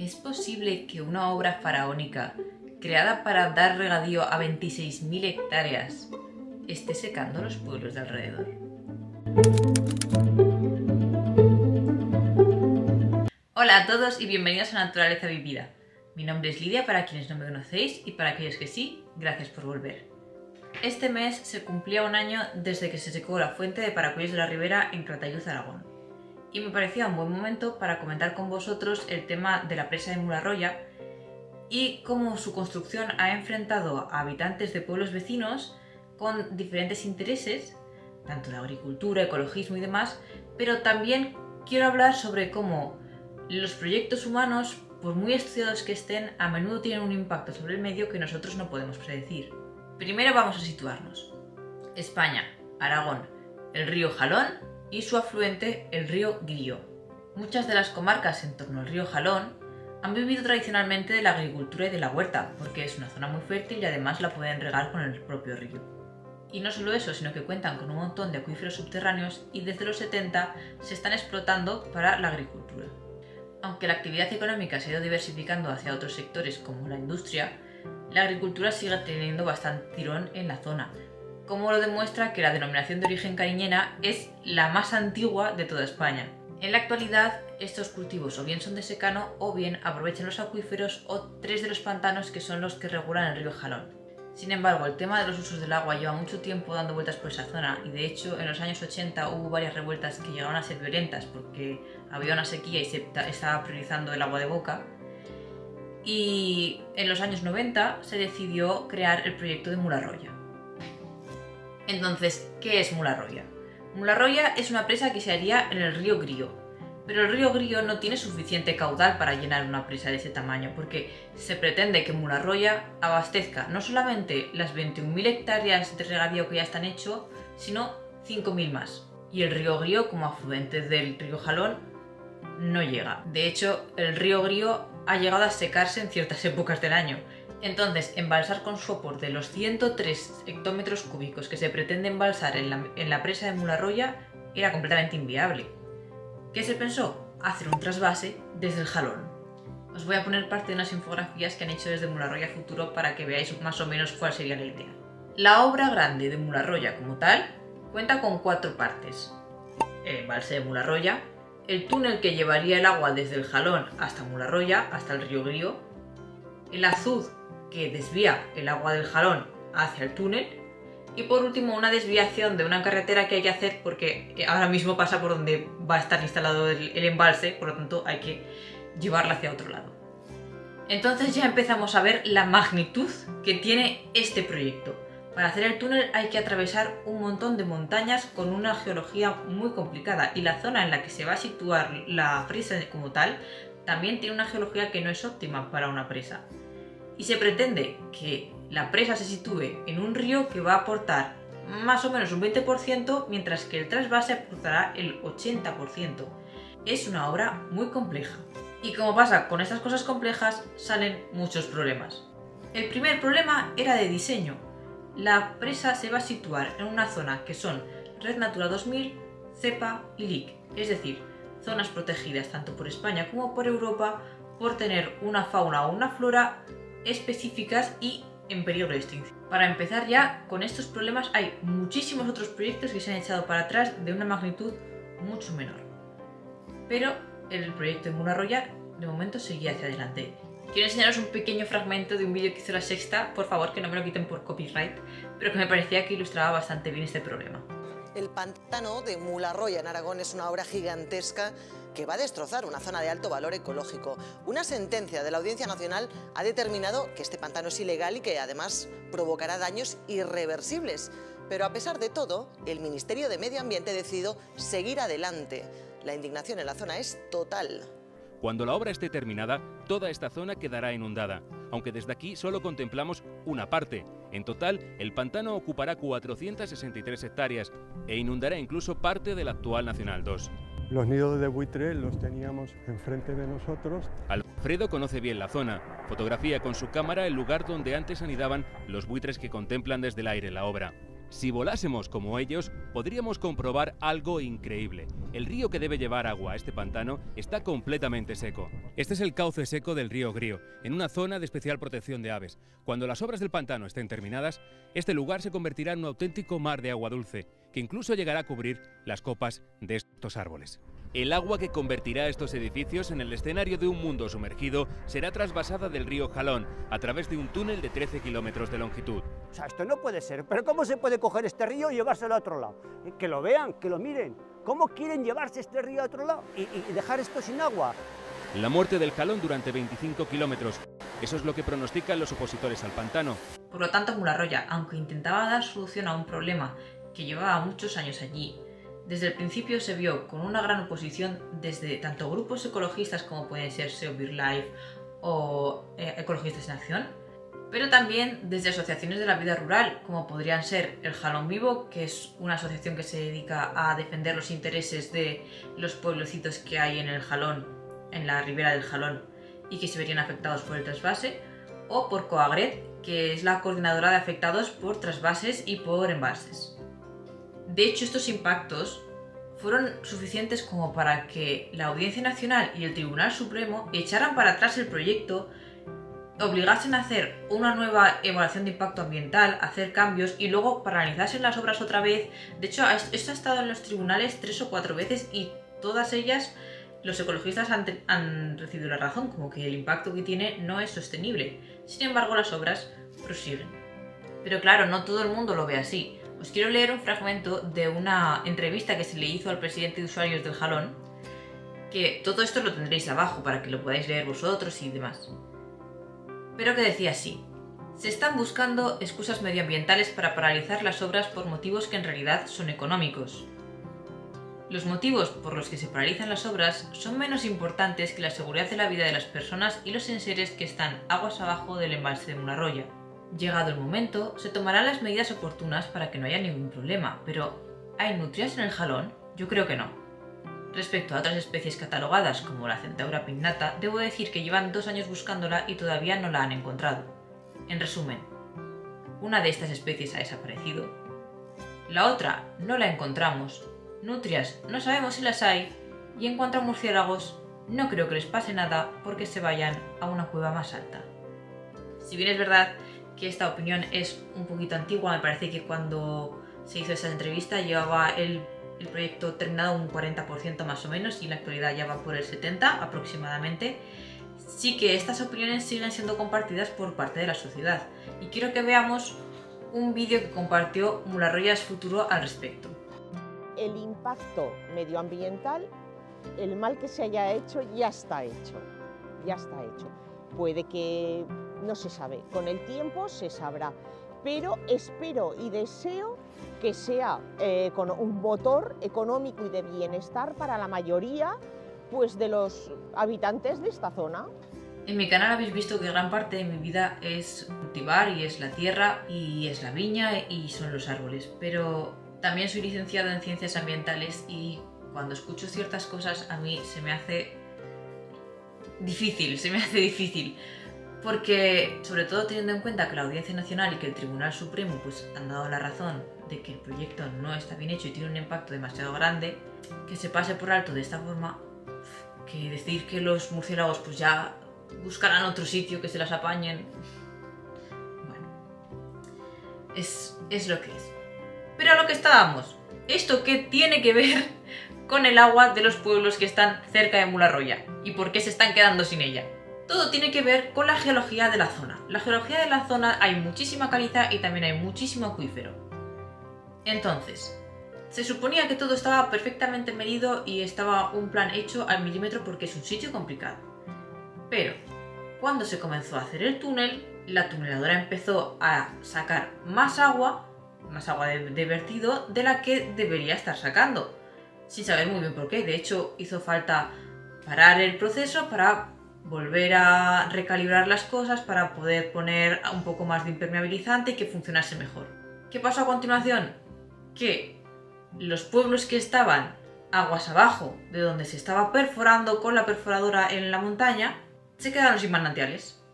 ¿Es posible que una obra faraónica, creada para dar regadío a 26.000 hectáreas, esté secando los pueblos de alrededor? Hola a todos y bienvenidos a Naturaleza Vivida. Mi nombre es Lidia para quienes no me conocéis y para aquellos que sí, gracias por volver. Este mes se cumplía un año desde que se secó la fuente de Paracuellos de la Ribera en Calatayud, Aragón. Y me parecía un buen momento para comentar con vosotros el tema de la presa de Mularroya y cómo su construcción ha enfrentado a habitantes de pueblos vecinos con diferentes intereses, tanto de agricultura, ecologismo y demás, pero también quiero hablar sobre cómo los proyectos humanos, por muy estudiados que estén, a menudo tienen un impacto sobre el medio que nosotros no podemos predecir. Primero vamos a situarnos. España, Aragón, el río Jalón y su afluente, el río Grío. Muchas de las comarcas en torno al río Jalón han vivido tradicionalmente de la agricultura y de la huerta, porque es una zona muy fértil y además la pueden regar con el propio río. Y no solo eso, sino que cuentan con un montón de acuíferos subterráneos y desde los 70 se están explotando para la agricultura. Aunque la actividad económica se ha ido diversificando hacia otros sectores como la industria, la agricultura sigue teniendo bastante tirón en la zona, como lo demuestra que la denominación de origen cariñena es la más antigua de toda España. En la actualidad, estos cultivos o bien son de secano o bien aprovechan los acuíferos o tres de los pantanos que son los que regulan el río Jalón. Sin embargo, el tema de los usos del agua lleva mucho tiempo dando vueltas por esa zona y de hecho en los años 80 hubo varias revueltas que llegaron a ser violentas porque había una sequía y se estaba priorizando el agua de boca. Y en los años 90 se decidió crear el proyecto de Mularroya. Entonces, ¿qué es Mularroya? Mularroya es una presa que se haría en el río Grío, pero el río Grío no tiene suficiente caudal para llenar una presa de ese tamaño, porque se pretende que Mularroya abastezca no solamente las 21.000 hectáreas de regadío que ya están hechos, sino 5.000 más. Y el río Grío, como afluente del río Jalón, no llega. De hecho, el río Grío ha llegado a secarse en ciertas épocas del año. Entonces, embalsar con sopor de los 103 hectómetros cúbicos que se pretende embalsar en la presa de Mularroya era completamente inviable. ¿Qué se pensó? Hacer un trasvase desde el Jalón. Os voy a poner parte de unas infografías que han hecho desde Mularroya Futuro para que veáis más o menos cuál sería la idea. La obra grande de Mularroya como tal cuenta con 4 partes. El embalse de Mularroya, el túnel que llevaría el agua desde el Jalón hasta Mularroya, hasta el río Grío, el azud que desvía el agua del Jalón hacia el túnel y por último una desviación de una carretera que hay que hacer porque ahora mismo pasa por donde va a estar instalado el embalse, por lo tanto hay que llevarla hacia otro lado. Entonces ya empezamos a ver la magnitud que tiene este proyecto. Para hacer el túnel hay que atravesar un montón de montañas con una geología muy complicada y la zona en la que se va a situar la presa como tal también tiene una geología que no es óptima para una presa. Y se pretende que la presa se sitúe en un río que va a aportar más o menos un 20%, mientras que el trasvase aportará el 80%. Es una obra muy compleja. Y como pasa con estas cosas complejas, salen muchos problemas. El primer problema era de diseño. La presa se va a situar en una zona que son Red Natura 2000, CEPA y LIC, es decir, zonas protegidas tanto por España como por Europa por tener una fauna o una flora específicas y en peligro de extinción. Para empezar ya, con estos problemas hay muchísimos otros proyectos que se han echado para atrás de una magnitud mucho menor. Pero el proyecto de Mularroya de momento seguía hacia adelante. Quiero enseñaros un pequeño fragmento de un vídeo que hizo La Sexta, por favor que no me lo quiten por copyright, pero que me parecía que ilustraba bastante bien este problema. El pantano de Mularroya en Aragón es una obra gigantesca que va a destrozar una zona de alto valor ecológico. Una sentencia de la Audiencia Nacional ha determinado que este pantano es ilegal y que además provocará daños irreversibles. Pero a pesar de todo, el Ministerio de Medio Ambiente ha decidido seguir adelante. La indignación en la zona es total. Cuando la obra esté terminada, toda esta zona quedará inundada, aunque desde aquí solo contemplamos una parte. En total, el pantano ocupará 463 hectáreas e inundará incluso parte del actual Nacional 2. Los nidos de buitre los teníamos enfrente de nosotros. Alfredo conoce bien la zona. Fotografía con su cámara el lugar donde antes anidaban los buitres que contemplan desde el aire la obra. Si volásemos como ellos, podríamos comprobar algo increíble. El río que debe llevar agua a este pantano está completamente seco. Este es el cauce seco del río Grío, en una zona de especial protección de aves. Cuando las obras del pantano estén terminadas, este lugar se convertirá en un auténtico mar de agua dulce, que incluso llegará a cubrir las copas de estos árboles. El agua que convertirá estos edificios en el escenario de un mundo sumergido será trasvasada del río Jalón a través de un túnel de 13 kilómetros de longitud. O sea, esto no puede ser. ¿Pero cómo se puede coger este río y llevárselo a otro lado? Que lo vean, que lo miren. ¿Cómo quieren llevarse este río a otro lado y dejar esto sin agua? La muerte del Jalón durante 25 kilómetros. Eso es lo que pronostican los opositores al pantano. Por lo tanto, Mularroya, aunque intentaba dar solución a un problema que llevaba muchos años allí, desde el principio se vio con una gran oposición desde tanto grupos ecologistas como pueden ser Save BirdLife o Ecologistas en Acción, pero también desde asociaciones de la vida rural, como podrían ser el Jalón Vivo, que es una asociación que se dedica a defender los intereses de los pueblecitos que hay en el Jalón, en la ribera del Jalón, y que se verían afectados por el trasvase, o por Coagret, que es la coordinadora de afectados por trasvases y por embalses. De hecho, estos impactos fueron suficientes como para que la Audiencia Nacional y el Tribunal Supremo echaran para atrás el proyecto, obligasen a hacer una nueva evaluación de impacto ambiental, a hacer cambios y luego paralizasen las obras otra vez. De hecho, esto ha estado en los tribunales 3 o 4 veces y todas ellas los ecologistas han recibido la razón, como que el impacto que tiene no es sostenible. Sin embargo, las obras prosiguen. Pero claro, no todo el mundo lo ve así. Os quiero leer un fragmento de una entrevista que se le hizo al presidente de usuarios del Jalón, que todo esto lo tendréis abajo para que lo podáis leer vosotros y demás. Pero que decía así: se están buscando excusas medioambientales para paralizar las obras por motivos que en realidad son económicos. Los motivos por los que se paralizan las obras son menos importantes que la seguridad de la vida de las personas y los enseres que están aguas abajo del embalse de Mularroya. Llegado el momento, se tomarán las medidas oportunas para que no haya ningún problema, pero ¿hay nutrias en el Jalón? Yo creo que no. Respecto a otras especies catalogadas, como la Centaura pinnata, debo decir que llevan 2 años buscándola y todavía no la han encontrado. En resumen, una de estas especies ha desaparecido. La otra no la encontramos. Nutrias no sabemos si las hay. Y en cuanto a murciélagos, no creo que les pase nada porque se vayan a una cueva más alta. Si bien es verdad que esta opinión es un poquito antigua, me parece que cuando se hizo esa entrevista llevaba el proyecto terminado un 40% más o menos y en la actualidad ya va por el 70% aproximadamente. Sí que estas opiniones siguen siendo compartidas por parte de la sociedad y quiero que veamos un vídeo que compartió Mularroya's Futuro al respecto. El impacto medioambiental, el mal que se haya hecho ya está hecho, ya está hecho. Puede que no se sabe, con el tiempo se sabrá, pero espero y deseo que sea con un motor económico y de bienestar para la mayoría pues, de los habitantes de esta zona. En mi canal habéis visto que gran parte de mi vida es cultivar y es la tierra y es la viña y son los árboles, pero también soy licenciada en ciencias ambientales y cuando escucho ciertas cosas a mí se me hace difícil. Porque, sobre todo teniendo en cuenta que la Audiencia Nacional y que el Tribunal Supremo pues, han dado la razón de que el proyecto no está bien hecho y tiene un impacto demasiado grande, que se pase por alto de esta forma, que decir que los murciélagos pues ya buscarán otro sitio, que se las apañen. Bueno, es lo que es. Pero a lo que estábamos, ¿esto qué tiene que ver con el agua de los pueblos que están cerca de Mularroya? ¿Y por qué se están quedando sin ella? Todo tiene que ver con la geología de la zona. La geología de la zona hay muchísima caliza y también hay muchísimo acuífero. Entonces, se suponía que todo estaba perfectamente medido y estaba un plan hecho al milímetro porque es un sitio complicado. Pero, cuando se comenzó a hacer el túnel, la tuneladora empezó a sacar más agua de vertido de la que debería estar sacando, sin saber muy bien por qué. De hecho, hizo falta parar el proceso para volver a recalibrar las cosas, para poder poner un poco más de impermeabilizante y que funcionase mejor. ¿Qué pasó a continuación? Que los pueblos que estaban aguas abajo de donde se estaba perforando con la perforadora en la montaña se quedaron sin manantiales.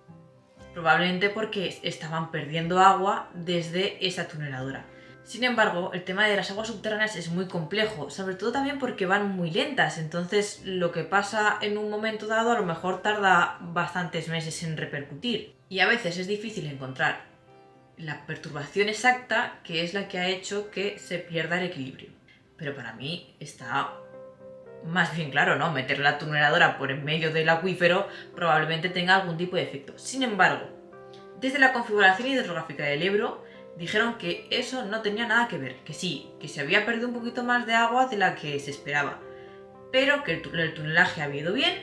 Probablemente porque estaban perdiendo agua desde esa tuneladora. Sin embargo, el tema de las aguas subterráneas es muy complejo, sobre todo también porque van muy lentas, entonces lo que pasa en un momento dado a lo mejor tarda bastantes meses en repercutir. Y a veces es difícil encontrar la perturbación exacta que es la que ha hecho que se pierda el equilibrio. Pero para mí está más bien claro, ¿no? Meter la tuneladora por en medio del acuífero probablemente tenga algún tipo de efecto. Sin embargo, desde la configuración hidrográfica del Ebro dijeron que eso no tenía nada que ver, que sí, que se había perdido un poquito más de agua de la que se esperaba, pero que el tunelaje había ido bien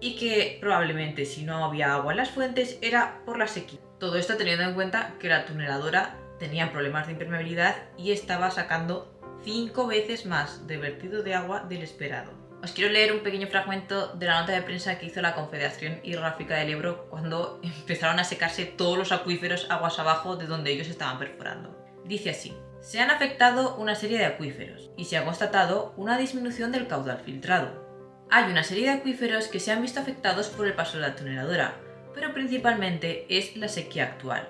y que probablemente si no había agua en las fuentes era por la sequía. Todo esto teniendo en cuenta que la tuneladora tenía problemas de impermeabilidad y estaba sacando 5 veces más de vertido de agua del esperado. Os quiero leer un pequeño fragmento de la nota de prensa que hizo la Confederación Hidrográfica del Ebro cuando empezaron a secarse todos los acuíferos aguas abajo de donde ellos estaban perforando. Dice así: se han afectado una serie de acuíferos y se ha constatado una disminución del caudal filtrado. Hay una serie de acuíferos que se han visto afectados por el paso de la tuneladora, pero principalmente es la sequía actual.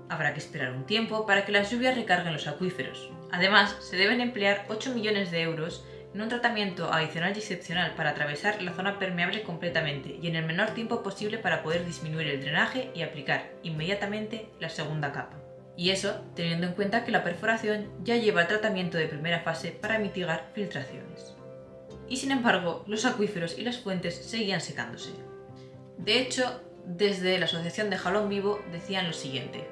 Habrá que esperar un tiempo para que las lluvias recarguen los acuíferos. Además, se deben emplear 8 millones de euros en un tratamiento adicional y excepcional para atravesar la zona permeable completamente y en el menor tiempo posible para poder disminuir el drenaje y aplicar inmediatamente la segunda capa. Y eso teniendo en cuenta que la perforación ya lleva el tratamiento de primera fase para mitigar filtraciones. Y sin embargo, los acuíferos y las fuentes seguían secándose. De hecho, desde la Asociación de Jalón Vivo decían lo siguiente: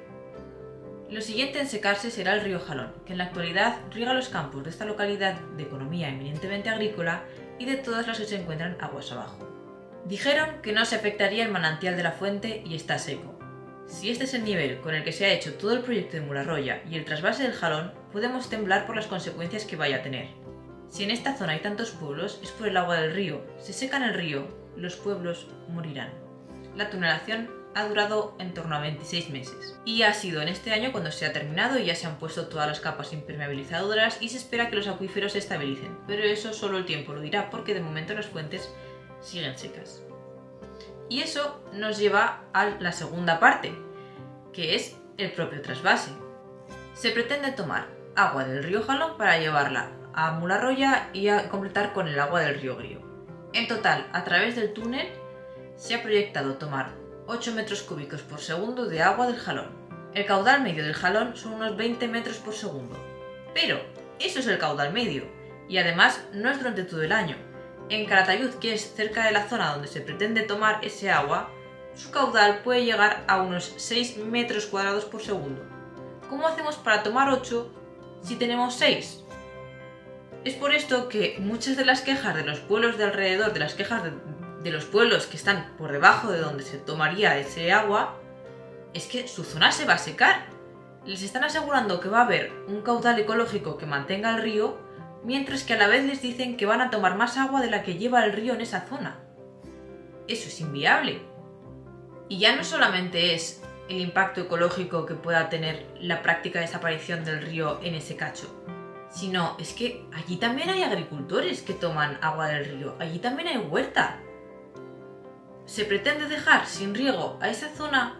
lo siguiente en secarse será el río Jalón, que en la actualidad riega los campos de esta localidad de economía eminentemente agrícola y de todas las que se encuentran aguas abajo. Dijeron que no se afectaría el manantial de la fuente y está seco. Si este es el nivel con el que se ha hecho todo el proyecto de Mularroya y el trasvase del Jalón, podemos temblar por las consecuencias que vaya a tener. Si en esta zona hay tantos pueblos, es por el agua del río. Si secan el río, los pueblos morirán. La tunelación ha durado en torno a 26 meses. Y ha sido en este año cuando se ha terminado y ya se han puesto todas las capas impermeabilizadoras y se espera que los acuíferos se estabilicen. Pero eso solo el tiempo lo dirá, porque de momento las fuentes siguen secas. Y eso nos lleva a la segunda parte, que es el propio trasvase. Se pretende tomar agua del río Jalón para llevarla a Mularroya y a completar con el agua del río Grío. En total, a través del túnel se ha proyectado tomar 8 metros cúbicos por segundo de agua del Jalón. El caudal medio del Jalón son unos 20 metros por segundo. Pero eso es el caudal medio, y además no es durante todo el año. En Calatayud, que es cerca de la zona donde se pretende tomar ese agua, su caudal puede llegar a unos 6 metros cuadrados por segundo. ¿Cómo hacemos para tomar 8 si tenemos 6? Es por esto que muchas de las quejas de los pueblos de alrededor, de las quejas de los pueblos que están por debajo de donde se tomaría ese agua, es que su zona se va a secar. Les están asegurando que va a haber un caudal ecológico que mantenga el río, mientras que a la vez les dicen que van a tomar más agua de la que lleva el río en esa zona. Eso es inviable. Y ya no solamente es el impacto ecológico que pueda tener la práctica desaparición del río en ese cacho, sino es que allí también hay agricultores que toman agua del río, allí también hay huerta. ¿Se pretende dejar sin riego a esa zona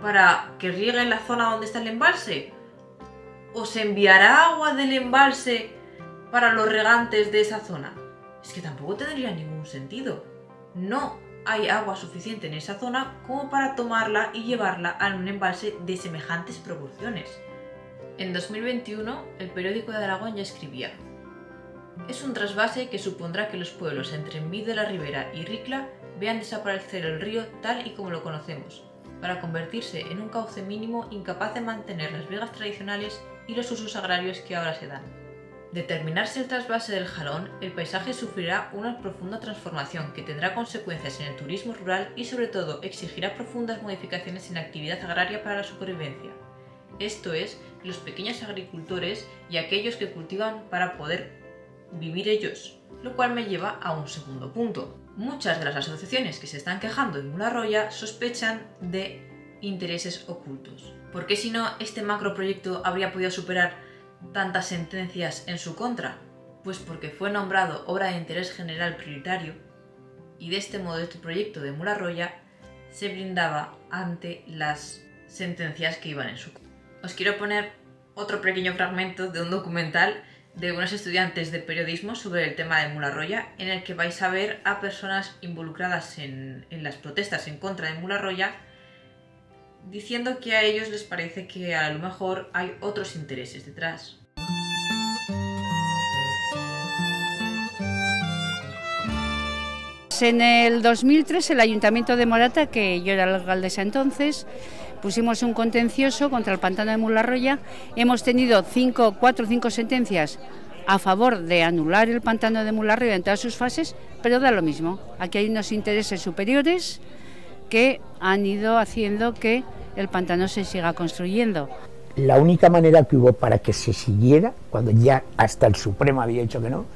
para que riegue en la zona donde está el embalse? ¿O se enviará agua del embalse para los regantes de esa zona? Es que tampoco tendría ningún sentido. No hay agua suficiente en esa zona como para tomarla y llevarla a un embalse de semejantes proporciones. En 2021, el periódico de Aragón ya escribía: es un trasvase que supondrá que los pueblos entre Envid de la Ribera y Ricla vean desaparecer el río tal y como lo conocemos, para convertirse en un cauce mínimo incapaz de mantener las vegas tradicionales y los usos agrarios que ahora se dan. De terminarse el trasvase del Jalón, el paisaje sufrirá una profunda transformación que tendrá consecuencias en el turismo rural y sobre todo exigirá profundas modificaciones en la actividad agraria para la supervivencia. Esto es, los pequeños agricultores y aquellos que cultivan para poder vivir ellos, lo cual me lleva a un segundo punto. Muchas de las asociaciones que se están quejando en Mularroya sospechan de intereses ocultos. ¿Por qué si no este macroproyecto habría podido superar tantas sentencias en su contra? Pues porque fue nombrado obra de interés general prioritario y de este modo este proyecto de Mularroya se blindaba ante las sentencias que iban en su contra. Os quiero poner otro pequeño fragmento de un documental de unos estudiantes de periodismo sobre el tema de Mularroya, en el que vais a ver a personas involucradas en las protestas en contra de Mularroya diciendo que a ellos les parece que a lo mejor hay otros intereses detrás. En el 2003 el Ayuntamiento de Morata, que yo era la alcaldesa entonces, pusimos un contencioso contra el pantano de Mularroya. Hemos tenido 4 o 5 sentencias a favor de anular el pantano de Mularroya en todas sus fases, pero da lo mismo. Aquí hay unos intereses superiores que han ido haciendo que el pantano se siga construyendo. La única manera que hubo para que se siguiera, cuando ya hasta el Supremo había dicho que no,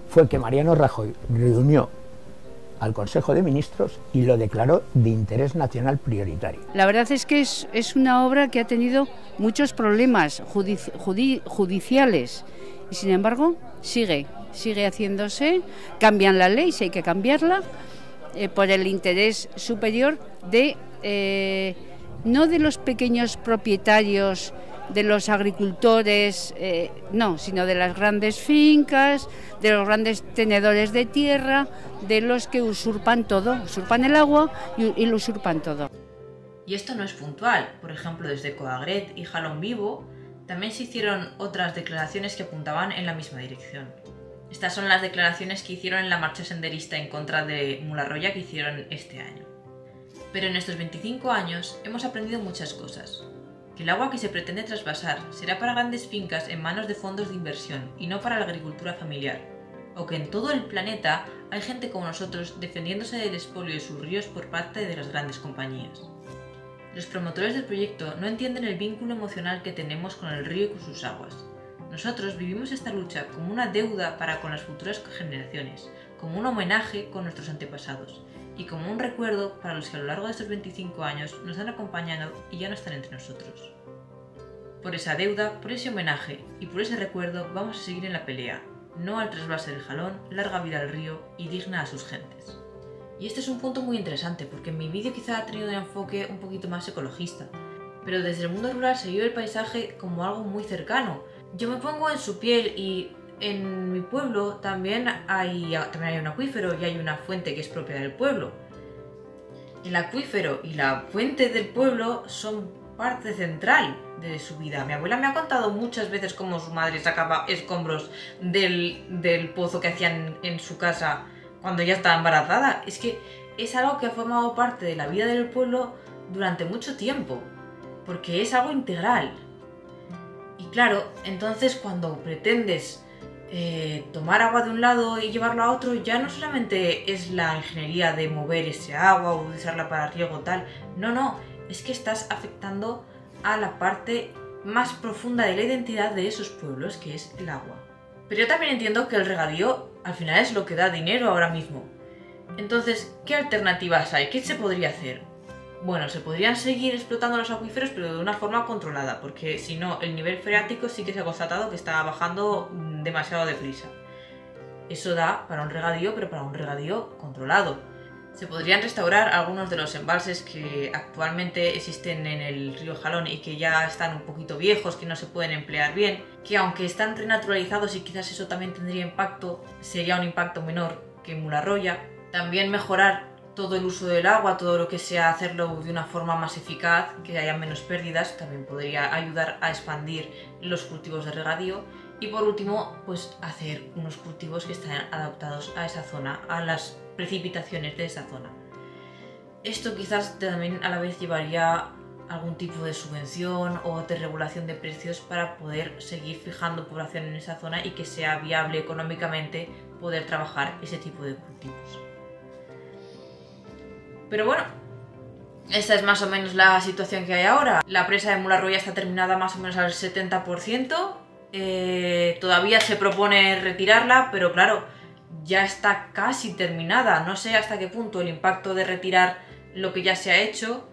fue que Mariano Rajoy reunió al Consejo de Ministros y lo declaró de interés nacional prioritario. La verdad es que es una obra que ha tenido muchos problemas judiciales y sin embargo sigue haciéndose. Cambian la ley si hay que cambiarla por el interés superior de no de los pequeños propietarios, de los agricultores, no, sino de las grandes fincas, de los grandes tenedores de tierra, de los que usurpan todo, usurpan el agua y lo usurpan todo. Y esto no es puntual. Por ejemplo, desde Coagret y Jalón Vivo también se hicieron otras declaraciones que apuntaban en la misma dirección. Estas son las declaraciones que hicieron en la marcha senderista en contra de Mularroya que hicieron este año. Pero en estos 25 años hemos aprendido muchas cosas. Que el agua que se pretende trasvasar será para grandes fincas en manos de fondos de inversión y no para la agricultura familiar, o que en todo el planeta hay gente como nosotros defendiéndose del expolio de sus ríos por parte de las grandes compañías. Los promotores del proyecto no entienden el vínculo emocional que tenemos con el río y con sus aguas. Nosotros vivimos esta lucha como una deuda para con las futuras generaciones, como un homenaje con nuestros antepasados, y como un recuerdo para los que a lo largo de estos 25 años nos han acompañado y ya no están entre nosotros. Por esa deuda, por ese homenaje y por ese recuerdo vamos a seguir en la pelea, no al trasvase del Jalón, larga vida al río y digna a sus gentes. Y este es un punto muy interesante porque en mi vídeo quizá ha tenido un enfoque un poquito más ecologista, pero desde el mundo rural se vive el paisaje como algo muy cercano. Yo me pongo en su piel y en mi pueblo también hay un acuífero y hay una fuente que es propia del pueblo. El acuífero y la fuente del pueblo son parte central de su vida. Mi abuela me ha contado muchas veces cómo su madre sacaba escombros del pozo que hacían en su casa cuando ya estaba embarazada. Es que es algo que ha formado parte de la vida del pueblo durante mucho tiempo, porque es algo integral. Y claro, entonces cuando pretendes tomar agua de un lado y llevarla a otro, ya no solamente es la ingeniería de mover ese agua o usarla para riego tal, no, es que estás afectando a la parte más profunda de la identidad de esos pueblos, que es el agua. Pero yo también entiendo que el regadío al final es lo que da dinero ahora mismo. Entonces, ¿qué alternativas hay? ¿Qué se podría hacer? Bueno, se podrían seguir explotando los acuíferos, pero de una forma controlada, porque si no, el nivel freático sí que se ha constatado que está bajando demasiado deprisa. Eso da para un regadío, pero para un regadío controlado. Se podrían restaurar algunos de los embalses que actualmente existen en el río Jalón y que ya están un poquito viejos, que no se pueden emplear bien, que aunque están renaturalizados y quizás eso también tendría impacto, sería un impacto menor que en Mularroya. También mejorar todo el uso del agua, todo lo que sea hacerlo de una forma más eficaz, que haya menos pérdidas, también podría ayudar a expandir los cultivos de regadío. Y por último, pues hacer unos cultivos que estén adaptados a esa zona, a las precipitaciones de esa zona. Esto quizás también a la vez llevaría algún tipo de subvención o de regulación de precios para poder seguir fijando población en esa zona y que sea viable económicamente poder trabajar ese tipo de cultivos. Pero bueno, esta es más o menos la situación que hay ahora. La presa de Mularroya está terminada más o menos al 70%. Todavía se propone retirarla, pero claro, ya está casi terminada. No sé hasta qué punto el impacto de retirar lo que ya se ha hecho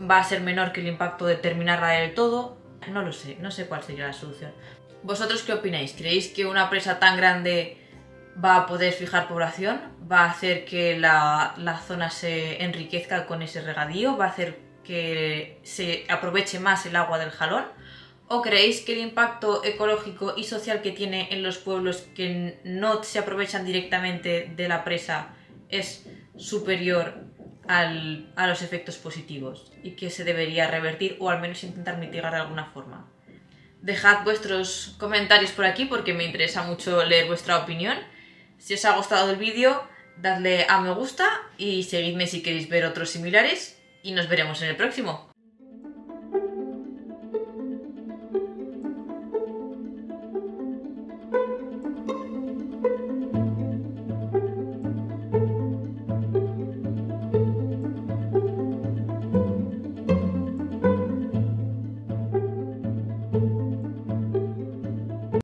va a ser menor que el impacto de terminarla del todo. No lo sé, no sé cuál sería la solución. ¿Vosotros qué opináis? ¿Creéis que una presa tan grande va a poder fijar población? ¿Va a hacer que la zona se enriquezca con ese regadío? ¿Va a hacer que se aproveche más el agua del Jalón? ¿O creéis que el impacto ecológico y social que tiene en los pueblos que no se aprovechan directamente de la presa es superior a los efectos positivos y que se debería revertir o al menos intentar mitigar de alguna forma? Dejad vuestros comentarios por aquí porque me interesa mucho leer vuestra opinión. Si os ha gustado el vídeo, dadle a me gusta y seguidme si queréis ver otros similares y nos veremos en el próximo.